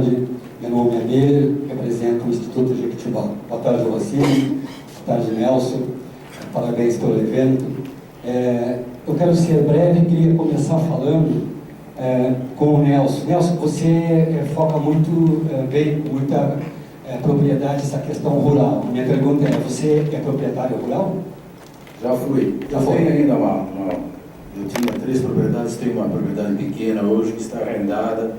tarde. Meu nome é Meir, represento o Instituto Jequitibá. Boa tarde, Rocine. Boa tarde, Nelson. Parabéns pelo evento. Eu quero ser breve e queria começar falando com o Nelson. Nelson, você foca muito bem, com muita propriedade, essa questão rural. Minha pergunta é, você é proprietário rural? Já fui. Já tenho ainda eu tinha 3 propriedades, tenho uma propriedade pequena hoje que está arrendada.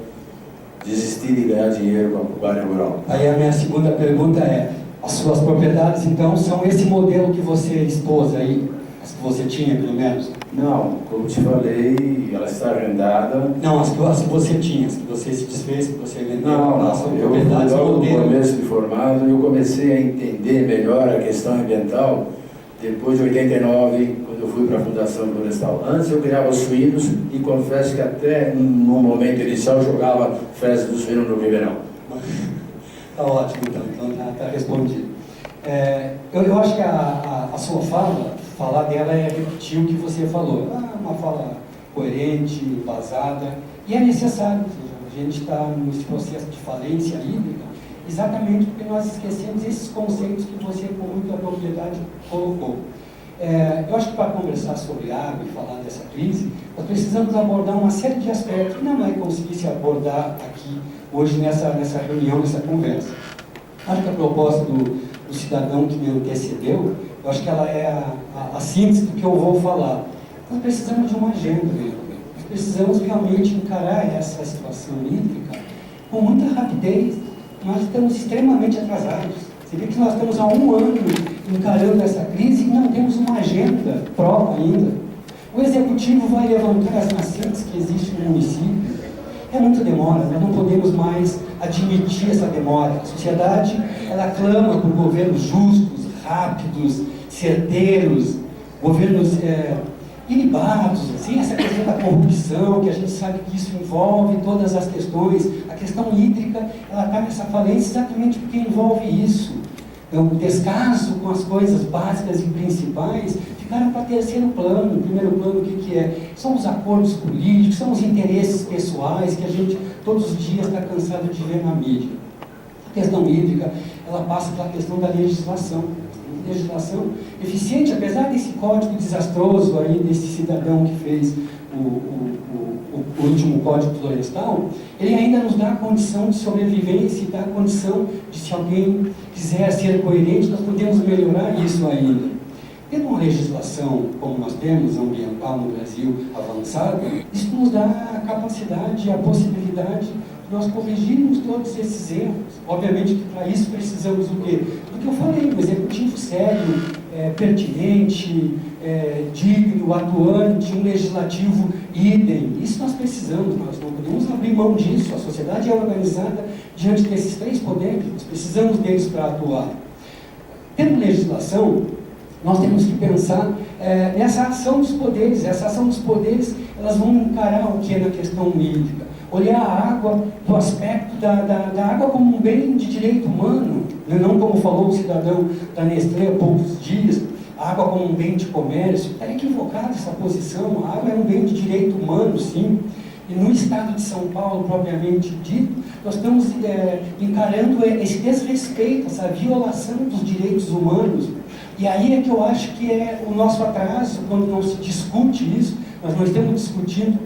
Desisti de ganhar dinheiro com a área rural. Aí a minha segunda pergunta é, as suas propriedades então são esse modelo que você expôs aí, as que você tinha pelo menos? Não, como te falei, ela está arrendada. Não, as que você tinha, as que você se desfez, que você vendeu. Não, eu logo no começo de formado, eu comecei a entender melhor a questão ambiental depois de 89, quando eu fui para a Fundação Florestal. Antes eu criava os suínos e confesso que até no momento inicial eu jogava fezes dos suínos no Ribeirão. Está ótimo, então está respondido. Eu acho que a sua falar dela é repetir o que você falou. Uma fala coerente, embasada, e é necessário. A gente está nesse processo de falência hídrica, exatamente porque nós esquecemos esses conceitos que você, com muita propriedade, colocou. Eu acho que para conversar sobre água e falar dessa crise, nós precisamos abordar uma série de aspectos que não vai conseguir se abordar aqui, hoje, nessa reunião, nessa conversa. Acho que a proposta do cidadão que me antecedeu, eu acho que ela é a síntese do que eu vou falar. Nós precisamos de uma agenda, nós precisamos realmente encarar essa situação hídrica com muita rapidez. Nós estamos extremamente atrasados. Você vê que nós estamos há 1 ano encarando essa crise e não temos uma agenda própria ainda. O Executivo vai levantar as nascentes que existem no município. É muita demora, nós não podemos mais admitir essa demora. A sociedade, ela clama por governos justos, rápidos, certeiros, governos ilibados, assim, essa questão da corrupção, que a gente sabe que isso envolve todas as questões. A questão hídrica, ela está nessa falência exatamente porque envolve isso. Então, o descaso com as coisas básicas e principais ficaram para terceiro plano. O primeiro plano, o que é? São os acordos políticos, são os interesses pessoais que a gente todos os dias está cansado de ver na mídia. A questão hídrica, ela passa pela questão da legislação eficiente, apesar desse código desastroso aí, desse cidadão que fez o último código florestal, ele ainda nos dá a condição de sobrevivência e dá a condição de, se alguém quiser ser coerente, nós podemos melhorar isso ainda. Tendo uma legislação, como nós temos, ambiental no Brasil, avançada, isso nos dá a capacidade, a possibilidade de nós corrigirmos todos esses erros. Obviamente que para isso precisamos do quê? Do que eu falei, um executivo sério, pertinente, digno, atuante, um legislativo idem. Isso nós precisamos, nós não podemos abrir mão disso. A sociedade é organizada diante desses 3 poderes, nós precisamos deles para atuar. Tendo legislação, nós temos que pensar nessa ação dos poderes. Essa ação dos poderes, elas vão encarar o que é na questão hídrica. Olhar a água do aspecto da água como um bem de direito humano, não como falou o cidadão da Nestlé há poucos dias, a água como um bem de comércio. Está equivocada essa posição. A água é um bem de direito humano, sim. E no estado de São Paulo, propriamente dito, nós estamos encarando esse desrespeito, essa violação dos direitos humanos. E aí é que eu acho que é o nosso atraso, quando não se discute isso. Nós não estamos discutindo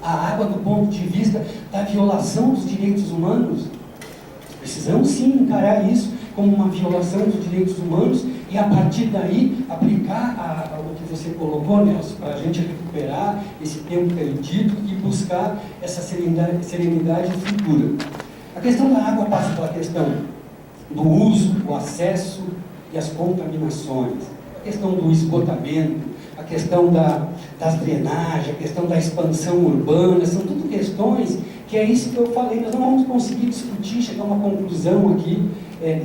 a água do ponto de vista da violação dos direitos humanos. Precisamos sim encarar isso como uma violação dos direitos humanos e a partir daí aplicar o que você colocou, Nelson, para a gente recuperar esse tempo perdido e buscar essa serenidade futura. A questão da água passa pela questão do uso, o acesso e as contaminações, a questão do esgotamento, a questão das drenagens, a questão da expansão urbana, são tudo questões que é isso que eu falei, nós não vamos conseguir discutir, chegar a uma conclusão aqui,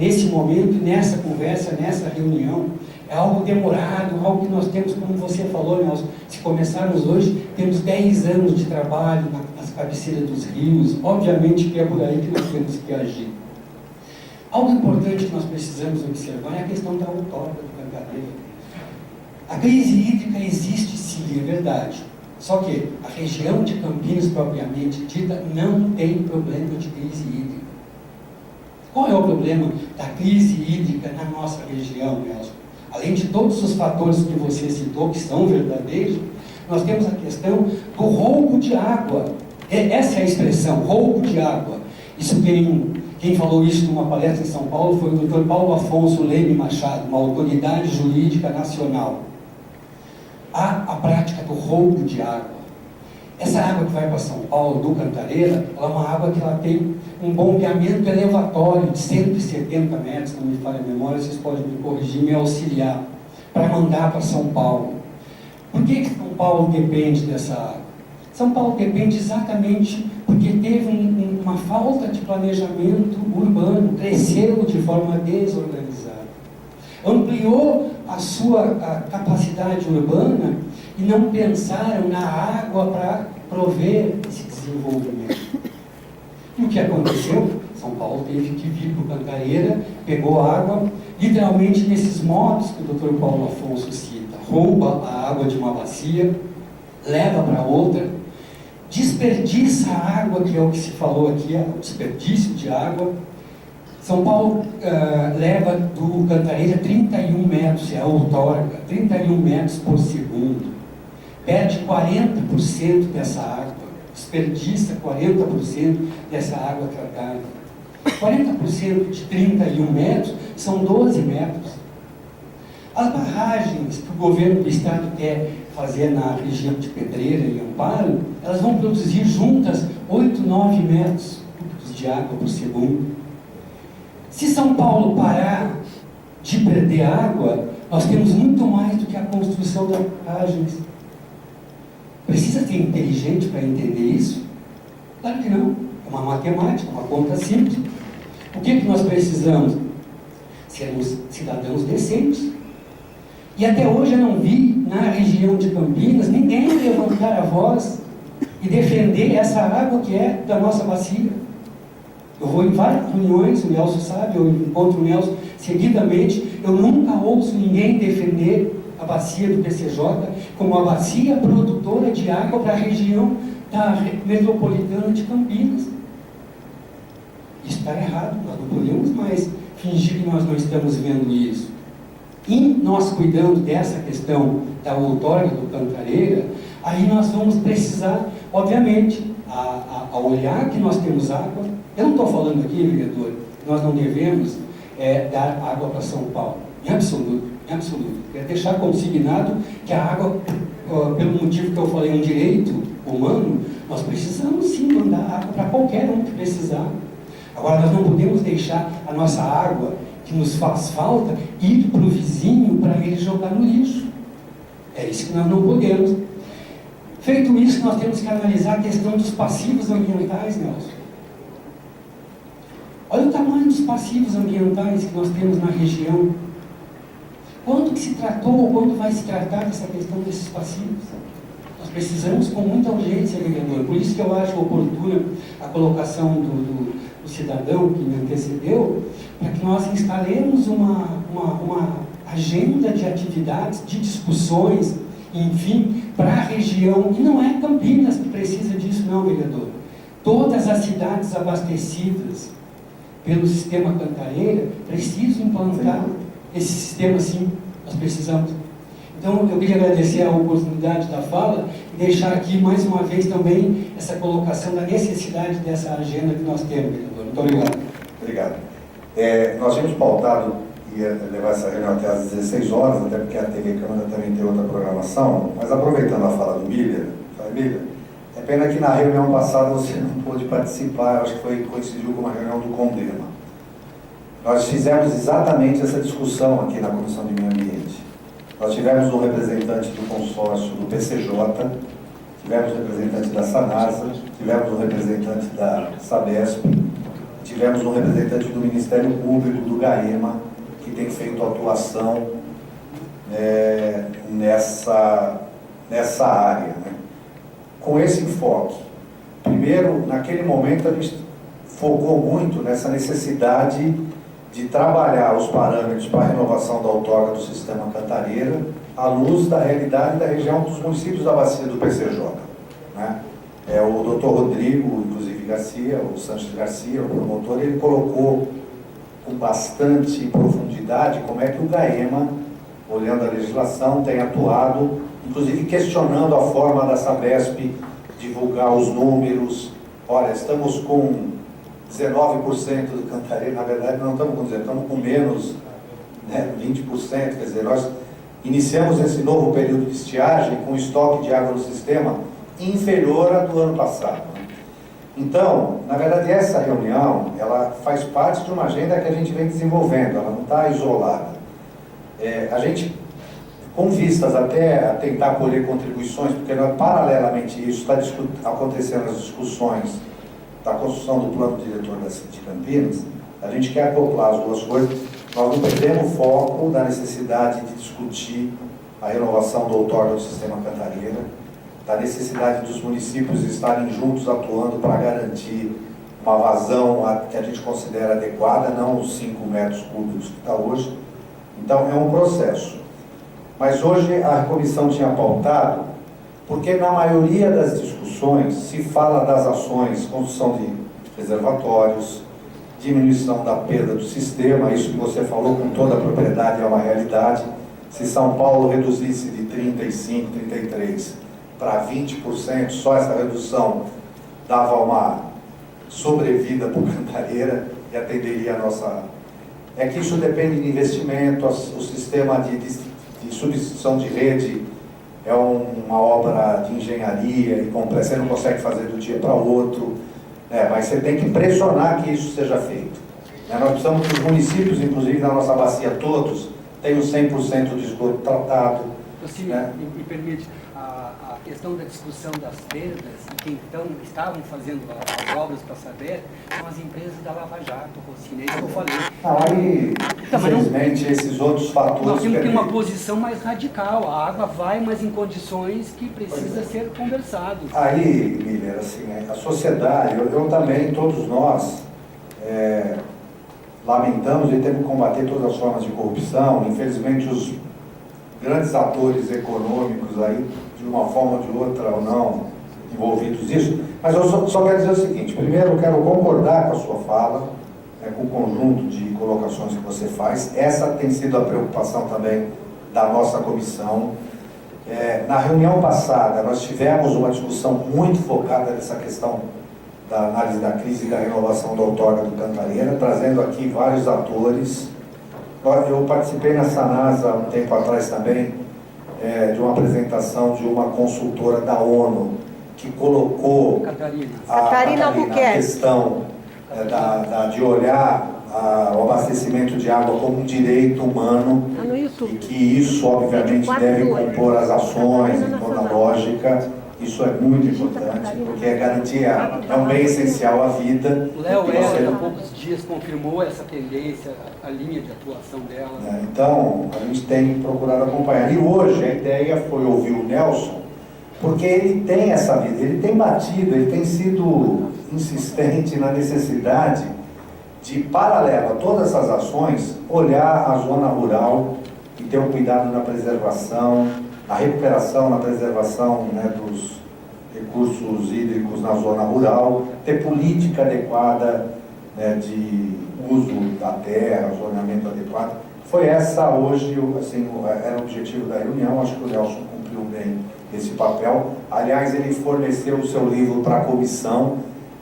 nesse momento, nessa conversa, nessa reunião. É algo demorado, algo que nós temos, como você falou, Nelson, se começarmos hoje, temos 10 anos de trabalho nas cabeceiras dos rios, obviamente que é por aí que nós temos que agir. Algo importante que nós precisamos observar é a questão da outorga do Cangadeiro. A crise hídrica existe sim, é verdade. Só que a região de Campinas, propriamente dita, não tem problema de crise hídrica. Qual é o problema da crise hídrica na nossa região, Nelson? Além de todos os fatores que você citou, que são verdadeiros, nós temos a questão do roubo de água. Essa é a expressão, roubo de água. Isso quem falou isso numa palestra em São Paulo foi o Dr. Paulo Afonso Leme Machado, uma autoridade jurídica nacional. Há a prática do roubo de água. Essa água que vai para São Paulo, do Cantareira, ela é uma água que ela tem um bombeamento elevatório de 170 metros, não me falha a memória, vocês podem me corrigir, me auxiliar, para mandar para São Paulo. Por que São Paulo depende dessa água? São Paulo depende exatamente porque teve uma falta de planejamento urbano, cresceu de forma desorganizada. Ampliou a sua capacidade urbana e não pensaram na água para prover esse desenvolvimento. E o que aconteceu? São Paulo teve que vir para o Cantareira, pegou água, literalmente nesses modos que o Dr. Paulo Afonso cita, rouba a água de uma bacia, leva para outra, desperdiça a água, que é o que se falou aqui, o desperdício de água. São Paulo leva do Cantareira 31 metros, é a outorga, 31 metros por segundo. Perde 40% dessa água, desperdiça 40% dessa água tratada. 40% de 31 metros são 12 metros. As barragens que o governo do estado quer fazer na região de Pedreira e Amparo, elas vão produzir juntas 8, 9 metros cúbicos de água por segundo. Se São Paulo parar de perder água, nós temos muito mais do que a construção das barragens. Precisa ser inteligente para entender isso? Claro que não. É uma matemática, uma conta simples. O que nós precisamos? Sermos cidadãos decentes. E até hoje eu não vi, na região de Campinas, ninguém levantar a voz e defender essa água que é da nossa bacia. Eu vou em várias reuniões, o Nelson sabe, eu encontro o Nelson seguidamente, eu nunca ouço ninguém defender a bacia do PCJ como a bacia produtora de água para a região da metropolitana de Campinas. Isso está errado, nós não podemos mais fingir que nós não estamos vendo isso. E nós cuidando dessa questão da outorga do Cantareira, aí nós vamos precisar, obviamente, a olhar que nós temos água. Eu não estou falando aqui, vereador, que nós não devemos dar água para São Paulo, em absoluto, em absoluto. Quero deixar consignado que a água, pelo motivo que eu falei, é um direito humano, nós precisamos sim mandar água para qualquer um que precisar. Agora, nós não podemos deixar a nossa água, que nos faz falta, ir para o vizinho para ele jogar no lixo. É isso que nós não podemos. Feito isso, nós temos que analisar a questão dos passivos ambientais, Nelson. Olha o tamanho dos passivos ambientais que nós temos na região. Quando que se tratou ou quando vai se tratar dessa questão desses passivos? Nós precisamos com muita urgência, vereador. Por isso que eu acho oportuna a colocação do cidadão que me antecedeu, para que nós instalemos uma agenda de atividades, de discussões, enfim, para a região. E não é Campinas que precisa disso, não, vereador. Todas as cidades abastecidas pelo sistema Cantareira precisam implantar esse sistema, sim, nós precisamos. Então, eu queria agradecer a oportunidade da fala e deixar aqui mais uma vez também essa colocação da necessidade dessa agenda que nós temos, vereador. Muito obrigado. Obrigado. Nós tínhamos pautado e levar essa reunião até às 16 horas, até porque a TV Câmara também tem outra programação, mas aproveitando a fala do Miller, é pena que na reunião passada você não pôde participar, acho que coincidiu com uma reunião do Condema. Nós fizemos exatamente essa discussão aqui na Comissão de Meio Ambiente. Nós tivemos um representante do consórcio do PCJ, tivemos um representante da Sanasa, tivemos um representante da Sabesp, tivemos um representante do Ministério Público, do GAEMA, que tem feito atuação nessa área, né? Com esse enfoque. Primeiro, naquele momento, a gente focou muito nessa necessidade de trabalhar os parâmetros para a renovação da outorga do sistema Cantareira, à luz da realidade da região dos municípios da bacia do PCJ. Né? O doutor Rodrigo, inclusive Garcia, o Sanches Garcia, o promotor, ele colocou com bastante profundidade como é que o GAEMA, olhando a legislação, tem atuado, inclusive questionando a forma da Sabesp divulgar os números. Olha, estamos com 19% do Cantareira, na verdade não estamos com 19%, estamos com menos, né, 20%, quer dizer, nós iniciamos esse novo período de estiagem com estoque de água no sistema inferior ao do ano passado. Então, na verdade, essa reunião, ela faz parte de uma agenda que a gente vem desenvolvendo, ela não está isolada. A gente, com vistas até a tentar colher contribuições, porque paralelamente isso está acontecendo as discussões da construção do plano diretor de Campinas, a gente quer acoplar as duas coisas. Nós não perdemos o foco da necessidade de discutir a renovação do outorga do sistema Cantareira, da necessidade dos municípios estarem juntos atuando para garantir uma vazão que a gente considera adequada, não os 5 metros cúbicos que está hoje. Então, é um processo. Mas hoje a comissão tinha pautado, porque na maioria das discussões se fala das ações, construção de reservatórios, diminuição da perda do sistema, isso que você falou com toda a propriedade é uma realidade. Se São Paulo reduzisse de 35, 33 para 20%, só essa redução dava uma sobrevida para o Cantareira e atenderia a nossa... É que isso depende de investimento, o sistema de substituição de rede é uma obra de engenharia e você não consegue fazer do dia para o outro, mas você tem que pressionar que isso seja feito. Nós precisamos que os municípios, inclusive na nossa bacia todos, tenham 100% de esgoto tratado. Você me permite, a questão da discussão das perdas, e quem então estavam fazendo as obras para saber, são as empresas da Lava Jato, Rocinei, que eu falei. Aí, infelizmente, esses outros fatores... Nós temos que ter uma posição mais radical. A água vai, mas em condições que precisa ser conversado. Aí, Miller, assim, a sociedade, eu também, todos nós, lamentamos e temos que combater todas as formas de corrupção. Infelizmente, os grandes atores econômicos aí, de uma forma ou de outra ou não, envolvidos nisso. Mas eu só quero dizer o seguinte: primeiro, eu quero concordar com a sua fala, com o conjunto de colocações que você faz. Essa tem sido a preocupação também da nossa comissão. Na reunião passada, nós tivemos uma discussão muito focada nessa questão da análise da crise e da renovação da outorga do Cantareira, trazendo aqui vários atores. Eu participei na Sanasa um tempo atrás também, de uma apresentação de uma consultora da ONU, que colocou a questão de olhar o abastecimento de água como um direito humano, e que isso, obviamente, deve compor as ações em toda a lógica. Isso é muito importante, porque é um bem essencial à vida. O Léo, há poucos dias, confirmou essa tendência, a linha de atuação dela. Então, a gente tem procurado acompanhar. E hoje a ideia foi ouvir o Nelson, porque ele tem essa vida, ele tem batido, ele tem sido insistente na necessidade de, paralelo a todas essas ações, olhar a zona rural e ter um cuidado na preservação, na recuperação, na preservação, dos recursos hídricos na zona rural, ter política adequada, de uso da terra, zoneamento adequado. Foi essa hoje, assim, era o objetivo da reunião. Acho que o Nelson cumpriu bem esse papel. Aliás, ele forneceu o seu livro para a comissão,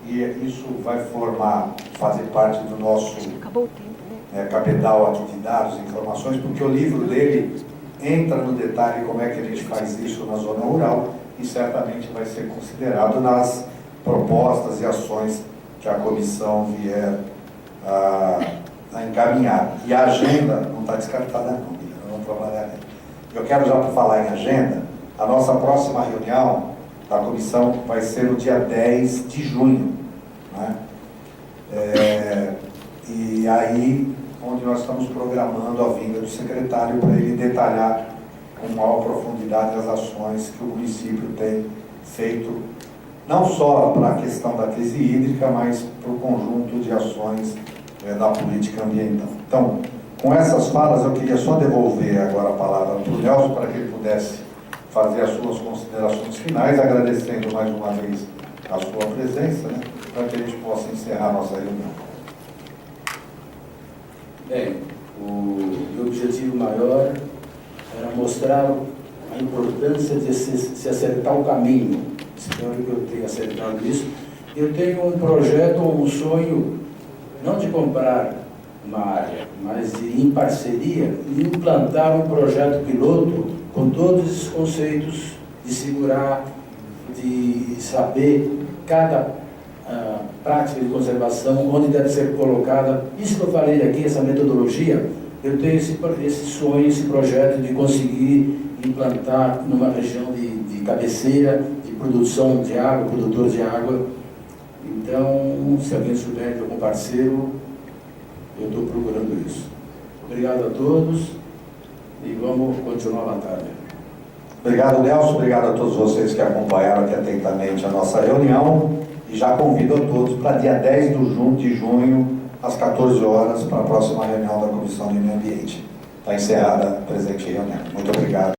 e isso vai fazer parte do nosso capital aqui de dados e informações, porque o livro dele entra no detalhe como é que a gente faz isso na zona rural, e certamente vai ser considerado nas propostas e ações que a comissão vier a encaminhar. E a agenda não está descartada não, nós vamos trabalhar nela. Eu quero já falar em agenda, a nossa próxima reunião da comissão vai ser no dia 10 de junho. E aí, onde nós estamos programando a vinda do secretário para ele detalhar com maior profundidade as ações que o município tem feito, não só para a questão da crise hídrica, mas para o conjunto de ações da política ambiental. Então, Com essas falas, eu queria só devolver agora a palavra para o Nelson, para que ele pudesse fazer as suas considerações finais, agradecendo mais uma vez a sua presença, né, para que a gente possa encerrar a nossa reunião. Bem, o meu objetivo maior era mostrar a importância de se acertar o caminho. Espero que eu tenha acertado isso. Eu tenho um projeto, um sonho, não de comprar uma área, mas de, em parceria, implantar um projeto piloto com todos esses conceitos de segurar, de saber cada prática de conservação, onde deve ser colocada. Isso que eu falei aqui, essa metodologia, eu tenho esse sonho, esse projeto de conseguir implantar numa região de cabeceira, de produção de água, produtor de água. Então, se alguém souber de algum parceiro, eu estou procurando isso. Obrigado a todos e vamos continuar a batalha. Obrigado, Nelson. Obrigado a todos vocês que acompanharam aqui atentamente a nossa reunião. E já convido a todos para dia 10 de junho, às 14 horas, para a próxima reunião da Comissão de Meio Ambiente. Está encerrada a presente reunião. Muito obrigado.